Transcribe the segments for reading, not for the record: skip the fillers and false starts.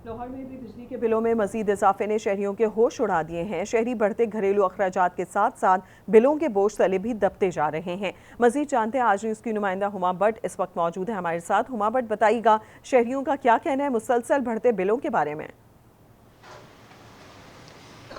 लाहौर में भी बिजली के बिलों में मजीद इजाफे ने शहरियों के होश उड़ा दिए हैं। शहरी बढ़ते घरेलू अखराजात के साथ साथ बिलों के बोझ तले भी दबते जा रहे हैं। मजीद जानते हैं आज न्यूज़ की नुमाइंदा हुमा भट्ट इस वक्त मौजूद है हमारे साथ। हुमा भट्ट, बताइएगा शहरियों का क्या कहना है मुसलसल बढ़ते बिलों के बारे में?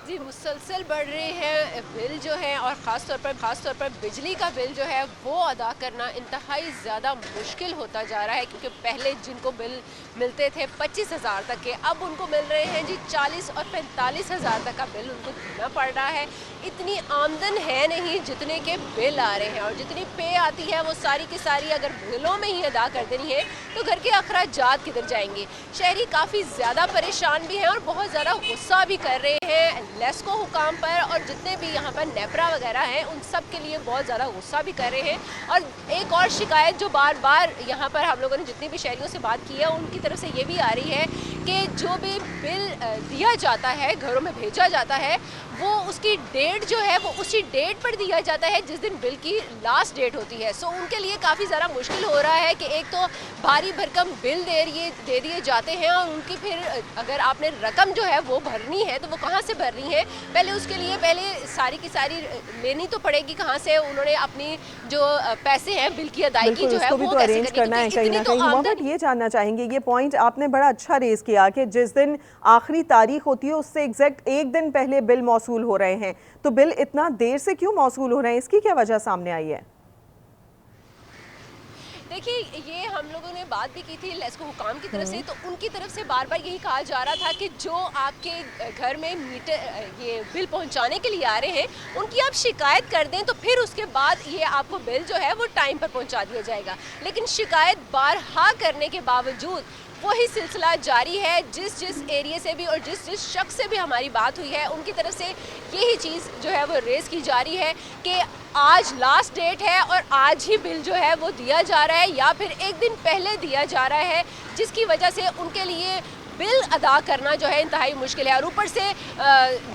जी, मुसलसल बढ़ रहे हैं बिल जो है, और ख़ास तौर पर बिजली का बिल जो है वो अदा करना इंतहाई ज़्यादा मुश्किल होता जा रहा है, क्योंकि पहले जिनको बिल मिलते थे 25,000 तक के, अब उनको मिल रहे हैं जी 40 और 45,000 तक का बिल उनको देना पड़ रहा है। इतनी आमदन है नहीं जितने के बिल आ रहे हैं, और जितनी पे आती है वो सारी की सारी अगर बिलों में ही अदा कर देनी है तो घर के अखराजात किधर जाएंगे। शहरी काफ़ी ज़्यादा परेशान भी हैं और बहुत ज़्यादा गुस्सा भी कर रहे हैं लेस्को हुकाम पर, और जितने भी यहाँ पर नेपरा वगैरह हैं उन सब के लिए बहुत ज़्यादा गुस्सा भी कर रहे हैं। और एक और शिकायत जो बार बार यहाँ पर हम लोगों ने जितनी भी शहरियों से बात की है उनकी तरफ से ये भी आ रही है कि जो भी बिल दिया जाता है, घरों में भेजा जाता है, वो उसकी डेट जो है वो उसी डेट पर दिया जाता है जिस दिन बिल की लास्ट डेट होती है। सो उनके लिए काफ़ी ज़्यादा मुश्किल हो रहा है कि एक तो भारी भरकम बिल दे दिए जाते हैं, और उनकी फिर अगर आपने रकम जो है वो भरनी है तो वो कहाँ से भरनी है, पहले उसके लिए सारी की सारी लेनी तो पड़ेगी कहाँ से। उन्होंने अपनी जो पैसे हैं बिल की अदायगी जो है वो तो अरेंज करना है कहीं ना कहीं। हुमा भट्ट, ये जानना चाहेंगे, ये पॉइंट आपने बड़ा अच्छा रेज किया कि जिस दिन आखिरी तारीख होती है उससे एग्जैक्ट एक दिन पहले बिल मौसूल हो रहे हैं, तो बिल इतना देर से क्यों मौसूल हो रहे हैं, इसकी क्या वजह सामने आई है? देखिए, ये हम लोगों ने बात भी की थी लेस्को हुकाम की तरफ से, तो उनकी तरफ से बार बार यही कहा जा रहा था कि जो आपके घर में मीटर ये बिल पहुंचाने के लिए आ रहे हैं उनकी आप शिकायत कर दें तो फिर उसके बाद ये आपको बिल जो है वो टाइम पर पहुंचा दिया जाएगा। लेकिन शिकायत बारहा करने के बावजूद वही सिलसिला जारी है। जिस एरिया से भी और जिस शख्स से भी हमारी बात हुई है उनकी तरफ से यही चीज़ जो है वो रेज़ की जा रही है कि आज लास्ट डेट है और आज ही बिल जो है वो दिया जा रहा है, या फिर एक दिन पहले दिया जा रहा है, जिसकी वजह से उनके लिए बिल अदा करना जो है इंतहाई मुश्किल है। और ऊपर से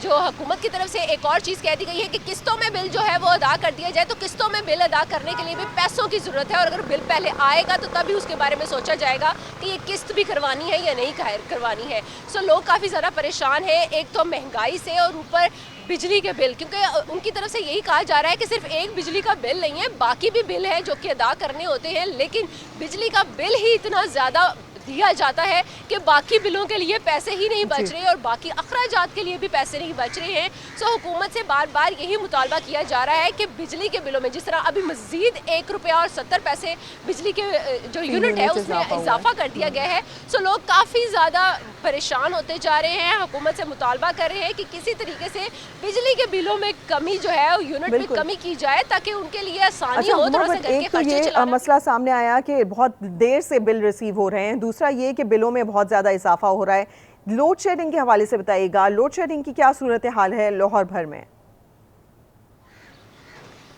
जो हुकूमत की तरफ से एक और चीज़ कह दी गई है कि किस्तों में बिल जो है वो अदा कर दिया जाए, तो किस्तों में बिल अदा करने के लिए भी पैसों की ज़रूरत है, और अगर बिल पहले आएगा तो तभी उसके बारे में सोचा जाएगा कि ये किस्त भी करवानी है या नहीं करवानी है। सो लोग काफ़ी ज़्यादा परेशान हैं, एक तो महंगाई से और ऊपर बिजली के बिल, क्योंकि उनकी तरफ से यही कहा जा रहा है कि सिर्फ एक बिजली का बिल नहीं है, बाकी भी बिल हैं जो कि अदा करने होते हैं, लेकिन बिजली का बिल ही इतना ज़्यादा दिया जाता है कि बाकी बिलों के लिए पैसे ही नहीं बच रहे और बाकी अखराजात के लिए भी पैसे नहीं बच रहे हैं। सो हुकूमत से बार बार यही मुतालबा किया जा रहा है कि बिजली के बिलों में जिस तरह अभी मजीद ₹1.70 बिजली के जो यूनिट है उसमें इजाफा कर दिया गया है। सो लोग काफ़ी ज़्यादा परेशान होते जा रहे हैं, हुकूमत से मुतालबा कर रहे हैं कि किसी तरीके से बिजली के बिलों में कमी जो है यूनिट में कमी की जाए ताकि उनके लिए आसानी हो। थोड़ा सा घर के खर्चे चलाना। मसला सामने आया कि बहुत देर से बिल रिसीव हो रहे हैं, दूसरा ये कि बिलों में बहुत ज़्यादा इजाफा हो रहा है। लोड शेडिंग के हवाले से बताइएगा, लोड शेडिंग की क्या सूरत हाल है लाहौर भर में?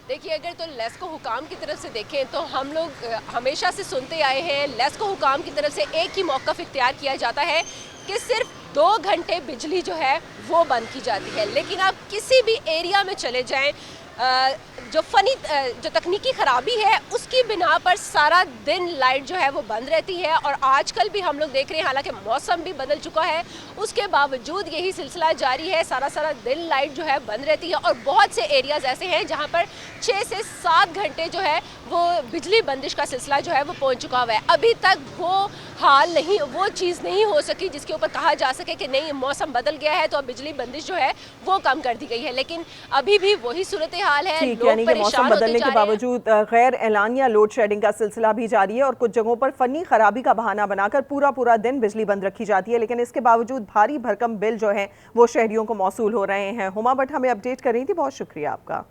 देखिए, अगर तो लेस्को हुकाम की तरफ से देखें तो हम लोग हमेशा से सुनते आए हैं, लेस्को हुकाम की तरफ से एक ही मौक़िफ़ इख्तियार किया जाता है कि सिर्फ 2 घंटे बिजली जो है वो बंद की जाती है। लेकिन आप किसी भी एरिया में चले जाएं, जो तकनीकी ख़राबी है उसकी बिना पर सारा दिन लाइट जो है वो बंद रहती है। और आजकल भी हम लोग देख रहे हैं, हालांकि मौसम भी बदल चुका है, उसके बावजूद यही सिलसिला जारी है, सारा दिन लाइट जो है बंद रहती है। और बहुत से एरियाज़ ऐसे हैं जहां पर 6 से 7 घंटे जो है वो बिजली बंदिश का सिलसिला जो है वो पहुंच चुका हुआ है। अभी तक वो चीज़ नहीं हो सकी जिसके ऊपर कहा जा सके कि नहीं मौसम बदल गया है तो अब बिजली बंदिश जो है वो कम कर दी गई है, लेकिन अभी भी वही सूरत हाल है। यानी कि मौसम बदलने के बावजूद गैर एलानिया लोड शेडिंग का सिलसिला भी जारी है और कुछ जगहों पर फनी खराबी का बहाना बनाकर पूरा दिन बिजली बंद रखी जाती है, लेकिन इसके बावजूद भारी भरकम बिल जो है वो शहरियों को मौसूल हो रहे हैं। हुमा भट्ट हमें अपडेट कर रही थी, बहुत शुक्रिया आपका।